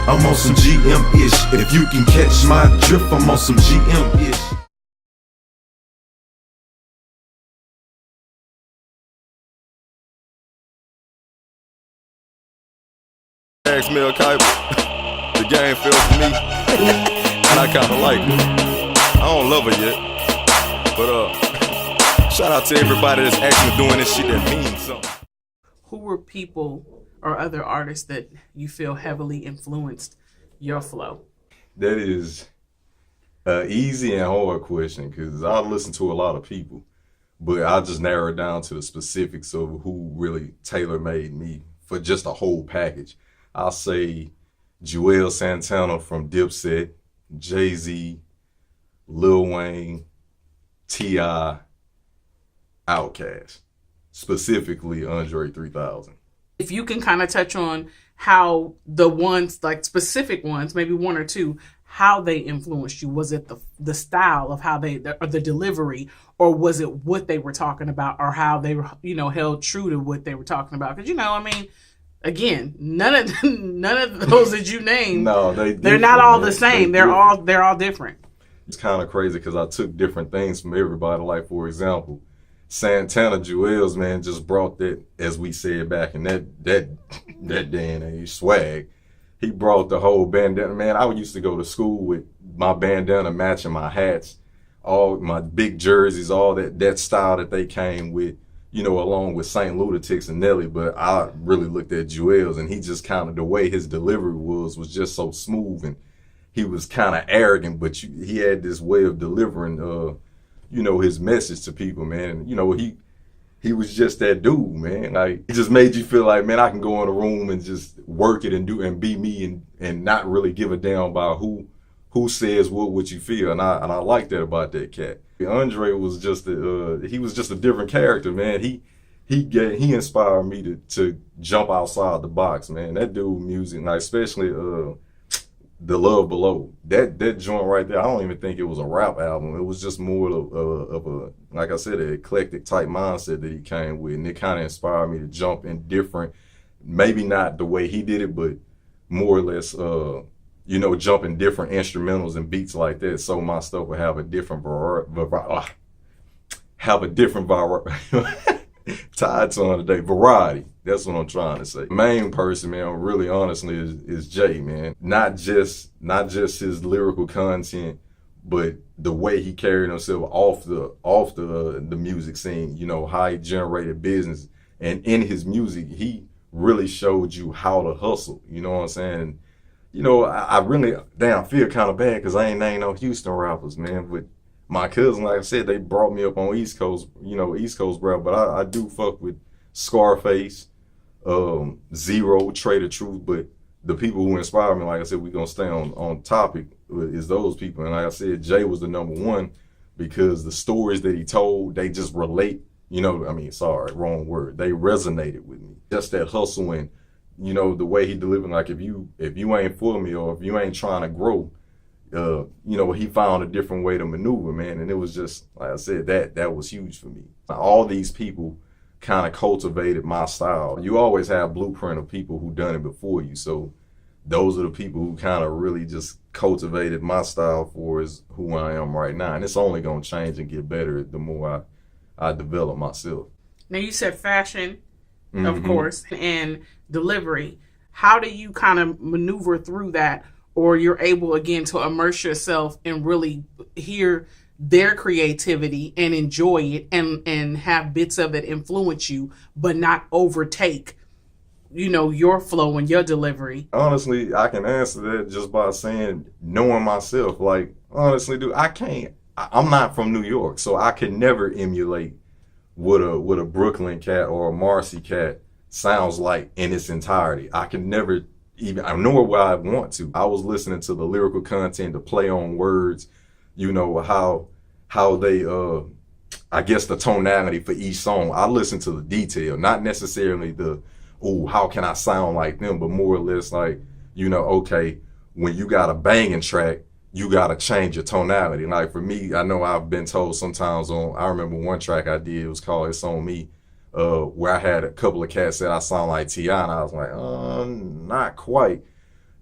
I'm on some GM-ish. If you can catch my drift, I'm on some GM-ish. Ask me a Kuiper. The game fell for me, and I kinda like it. I don't love her yet, but shout out to everybody that's actually doing this shit that means something. Who were people or other artists that you feel heavily influenced your flow? That is an easy and hard question because I listen to a lot of people, but I just narrow it down to the specifics of who really tailor-made me for just a whole package. I'll say Juelz Santana from Dipset, Jay-Z, Lil Wayne, T.I., Outkast, specifically Andre 3000. If you can kind of touch on how the ones, like specific ones, maybe one or two, how they influenced you. Was it the style of how or the delivery, or was it what they were talking about, or how they were, held true to what they were talking about? Because, again, none of those that you named, no, they're not all the same. They're all different. It's kind of crazy because I took different things from everybody. Like, for example, Santana, Juelz, man, just brought that, as we said back in that day and age, swag. He brought the whole bandana. Man, I used to go to school with my bandana matching my hats, all my big jerseys, all that style that they came with, along with St. Lunatics and Nelly. But I really looked at Juelz, and he just kind of, the way his delivery was just so smooth, and he was kind of arrogant, but he had this way of delivering, his message to people, man. He was just that dude, man. Like, it just made you feel like, man, I can go in a room and just work it and be me and not really give a damn about who says what you feel. And I like that about that cat. Andre was just he was just a different character, man. He inspired me to jump outside the box, man. That dude music, like especially The Love Below, that joint right there, I don't even think it was a rap album. It was just more of a, like I said, an eclectic type mindset that he came with, and it kind of inspired me to jump in different, maybe not the way he did it, but more or less, jump in different instrumentals and beats like that, so my stuff would have a different tied to today, variety. That's what I'm trying to say. Main person, man, really honestly is Jay, man. Not just his lyrical content, but the way he carried himself off the music scene, how he generated business. And in his music, he really showed you how to hustle, you know what I'm saying? I really feel kind of bad because I ain't named no Houston rappers, man, but my cousin, like I said, they brought me up on East Coast, East Coast rap, but I do fuck with Scarface, Zero, Trader Truth, but the people who inspire me, like I said, we're gonna stay on topic, is those people. And like I said, Jay was the number one because the stories that he told, they just relate, wrong word. They resonated with me. Just that hustle and, the way he delivered, like if you ain't for me or if you ain't trying to grow, he found a different way to maneuver, man. And it was just, like I said, that was huge for me. All these people kind of cultivated my style. You always have a blueprint of people who done it before you. So those are the people who kind of really just cultivated my style for is who I am right now. And it's only going to change and get better the more I develop myself. Now you said fashion, of course, and delivery. How do you kind of maneuver through that? Or you're able, again, to immerse yourself and really hear their creativity and enjoy it and have bits of it influence you, but not overtake, your flow and your delivery? Honestly, I can answer that just by saying, knowing myself. Like, honestly, dude, I'm not from New York, so I could never emulate what a Brooklyn cat or a Marcy cat sounds like in its entirety. I can never nor would I want to. I was listening to the lyrical content, the play on words, how they, I guess the tonality for each song. I listen to the detail, not necessarily how can I sound like them, but more or less like, okay, when you got a banging track, you got to change your tonality. Like for me, I know I've been told sometimes I remember one track I did, it was called It's On Me, where I had a couple of cats that I sound like T.I., and I was like, not quite.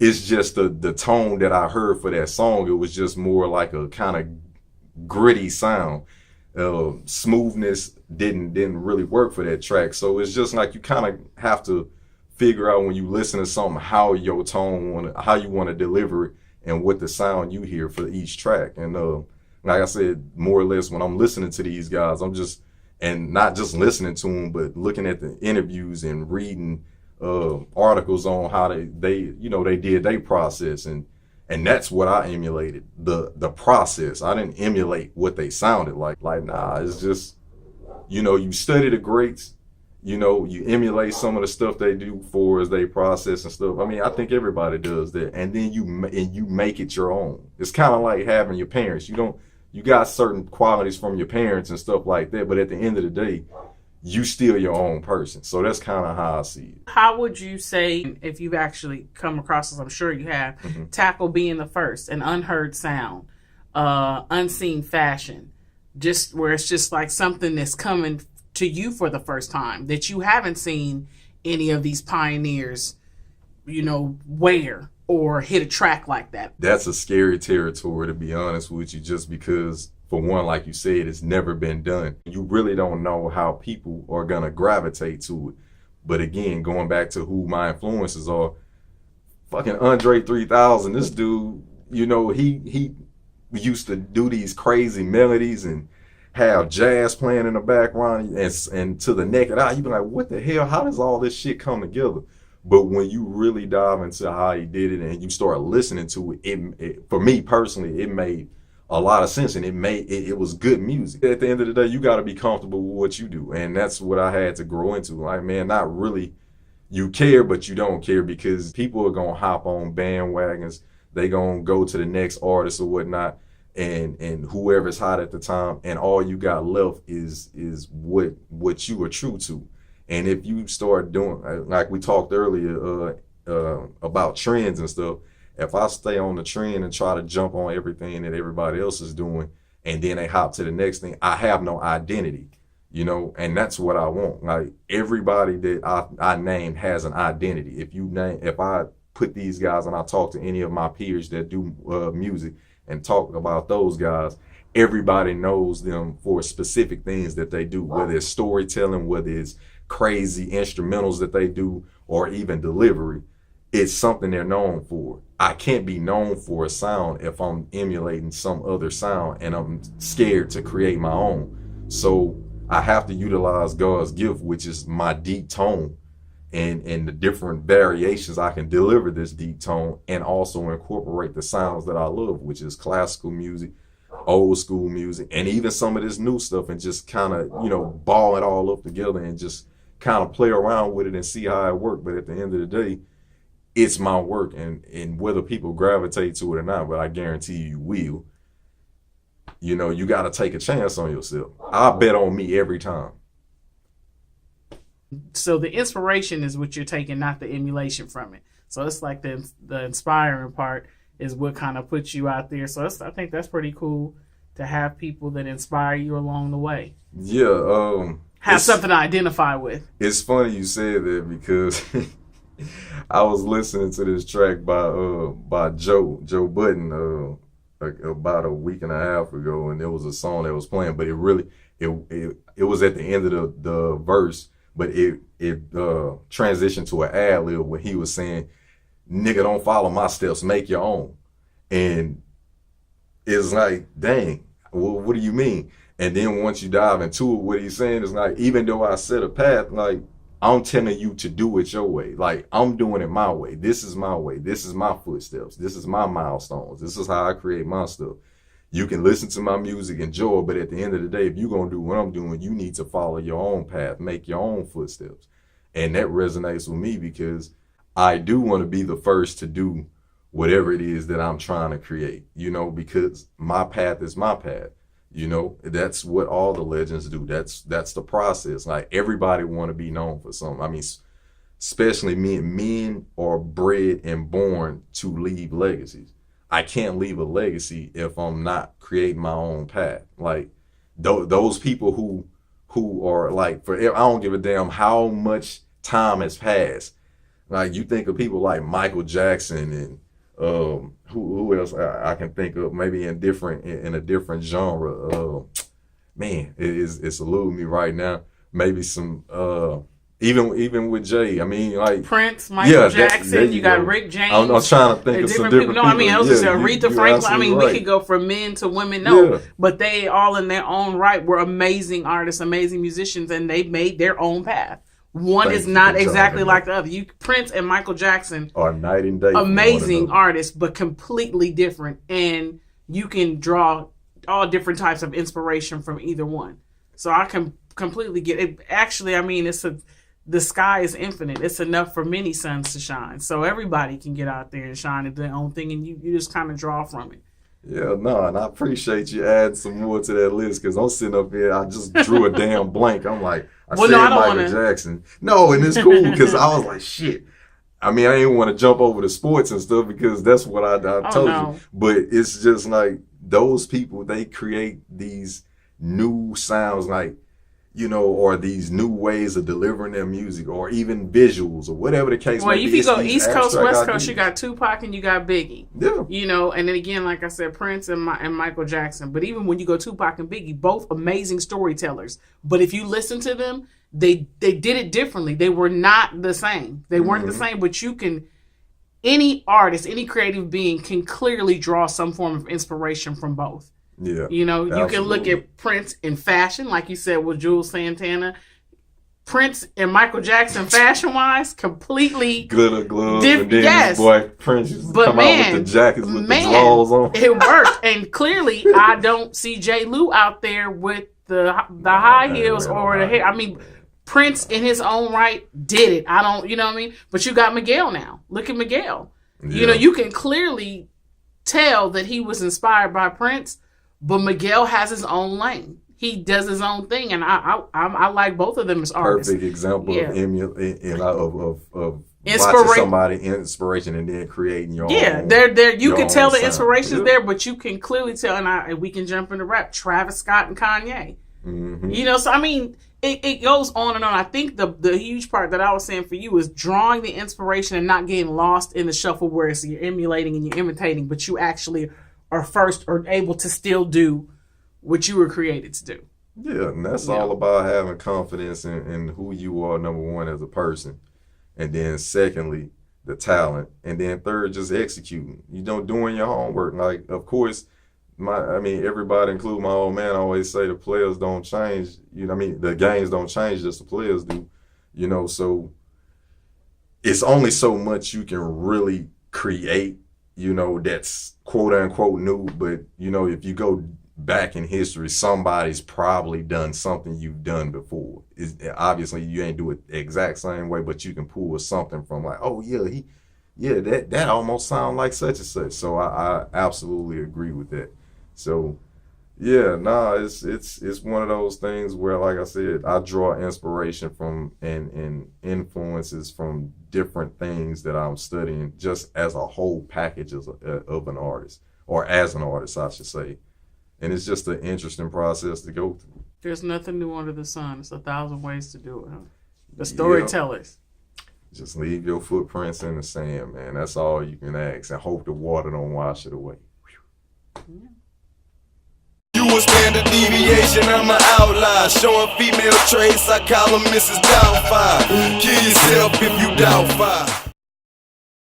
it's just the tone that I heard for that song. It was just more like a kind of gritty sound. Smoothness didn't really work for that track. So it's just like you kind of have to figure out when you listen to something how your tone how you want to deliver it and what the sound you hear for each track. And like I said, more or less when I'm listening to these guys, I'm just, and not just listening to them, but looking at the interviews and reading articles on how they did their process, and that's what I emulated, the process. I didn't emulate what they sounded like. Like, nah, it's just, you study the greats, you emulate some of the stuff they do for as they process and stuff. I mean, I think everybody does that, and then you make it your own. It's kind of like having your parents. You got certain qualities from your parents and stuff like that, but at the end of the day, you still your own person. So that's kind of how I see it. How would you say, if you've actually come across, as I'm sure you have, tackle being the first, an unheard sound, unseen fashion, just where it's just like something that's coming to you for the first time that you haven't seen any of these pioneers, wear or hit a track like that? That's a scary territory, to be honest with you, just because, for one, like you said, it's never been done. You really don't know how people are going to gravitate to it. But again, going back to who my influences are, fucking Andre 3000, this dude, he used to do these crazy melodies and have jazz playing in the background, and to the naked eye, you be like, what the hell? How does all this shit come together? But when you really dive into how he did it and you start listening to it, for me personally, it made a lot of sense, and it was good music. At the end of the day, you got to be comfortable with what you do, and that's what I had to grow into. Like, man, not really you care, but you don't care, because people are gonna hop on bandwagons. They gonna go to the next artist or whatnot, and whoever's hot at the time, and all you got left is what you are true to. And if you start doing, like we talked earlier about trends and stuff, if I stay on the trend and try to jump on everything that everybody else is doing, and then they hop to the next thing, I have no identity, and that's what I want. Like, everybody that I name has an identity. If I put these guys and I talk to any of my peers that do music and talk about those guys, everybody knows them for specific things that they do, whether it's storytelling, whether it's crazy instrumentals that they do, or even delivery. It's something they're known for. I can't be known for a sound if I'm emulating some other sound and I'm scared to create my own. So I have to utilize God's gift, which is my deep tone, and the different variations I can deliver this deep tone, and also incorporate the sounds that I love, which is classical music, old school music, and even some of this new stuff, and just kind of, ball it all up together and just kind of play around with it and see how it works. But at the end of the day, it's my work, and whether people gravitate to it or not, but I guarantee you will. You got to take a chance on yourself. I bet on me every time. So the inspiration is what you're taking, not the emulation from it. So it's like the inspiring part is what kind of puts you out there. So I think that's pretty cool to have people that inspire you along the way. Yeah. Have something to identify with. It's funny you said that, because I was listening to this track by Joe Budden about a week and a half ago, and there was a song that was playing, but it was at the end of the verse, but it transitioned to an ad lib where he was saying, "Nigga, don't follow my steps, make your own." And it's like, dang, what do you mean? And then once you dive into it, what he's saying is like, even though I set a path, like, I'm telling you to do it your way. Like, I'm doing it my way. This is my way. This is my footsteps. This is my milestones. This is how I create my stuff. You can listen to my music, enjoy, but at the end of the day, if you're going to do what I'm doing, you need to follow your own path, make your own footsteps. And that resonates with me, because I do want to be the first to do whatever it is that I'm trying to create, because my path is my path. That's what all the legends do. That's the process. Like, everybody want to be known for something. I mean, especially men are bred and born to leave legacies. I can't leave a legacy if I'm not creating my own path. Like, those people who are like, I don't give a damn how much time has passed. Like you think of people like Michael Jackson and who else I can think of maybe in a different genre. Man, it's eluding me right now. Maybe some even with Jay. I mean, like Prince, Michael Jackson. You got go. Rick James. I'm trying to think of some different people. No, I mean, I was just Aretha Franklin. I mean, right. we could go from men to women. No, but they all in their own right were amazing artists, amazing musicians, and they made their own path. One is not exactly like the other. Prince and Michael Jackson are night and day. Amazing artists, but completely different, and you can draw all different types of inspiration from either one. So I can completely get it. Actually, I mean, the sky is infinite. It's enough for many suns to shine. So everybody can get out there and shine and do their own thing, and you just kind of draw from it. Yeah, no, and I appreciate you adding some more to that list because I'm sitting up here, I just drew a damn blank. I'm like, I said Michael Jackson. No, and it's cool because I was like, shit. I mean, I didn't want to jump over to sports and stuff because that's what I told you. But it's just like those people, they create these new sounds like, you know, or these new ways of delivering their music or even visuals or whatever the case may be. Well, if you go East Coast, West Coast, you got Tupac and you got Biggie. Yeah. You know, and then again, like I said, Prince and Michael Jackson. But even when you go Tupac and Biggie, both amazing storytellers. But if you listen to them, they did it differently. They were not the same. They weren't the same, but you can, any artist, any creative being can clearly draw some form of inspiration from both. Yeah, you know, you can look at Prince in fashion, like you said with Jules Santana. Prince and Michael Jackson, fashion-wise, completely glitter gloves. And then this boy Prince used to come out with the jackets with the drawers on. It worked, and clearly, I don't see J.Lou out there with the high heels or the hair. I mean, Prince in his own right did it. I don't, you know what I mean? But you got Miguel now. Look at Miguel. Yeah. You know, you can clearly tell that he was inspired by Prince. But Miguel has his own lane. He does his own thing, and I like both of them as artists. Perfect example of watching somebody inspiration and then creating your own. Yeah, they're you can tell the inspiration's there, but you can clearly tell. And we can jump into rap. Travis Scott and Kanye. Mm-hmm. You know, so I mean, it goes on and on. I think the huge part that I was saying for you is drawing the inspiration and not getting lost in the shuffle where it's you're emulating and you're imitating, but you actually are first or able to still do what you were created to do. Yeah, and that's all about having confidence in who you are, number one, as a person. And then secondly, the talent. And then third, just executing. You know, doing your homework. Like, of course, everybody, including my old man, always say the players don't change. You know, the games don't change, just the players do. You know, so it's only so much you can really create, you know, that's quote unquote new, but you know, if you go back in history, somebody's probably done something you've done before. Obviously you ain't do it the exact same way, but you can pull something from like, oh yeah, that almost sounds like such and such. So I absolutely agree with that. So yeah, it's one of those things where, like I said, I draw inspiration from and influences from different things that I'm studying just as a whole package of an artist, or as an artist, I should say. And it's just an interesting process to go through. There's nothing new under the sun. It's 1,000 ways to do it, huh? The storytellers. Just leave your footprints in the sand, man. That's all you can ask, and hope the water don't wash it away. Yeah. You a standard deviation, I'm an outlier. Showing female traits, I call them Mrs. Doubtfire. Kill yourself if you doubt fire.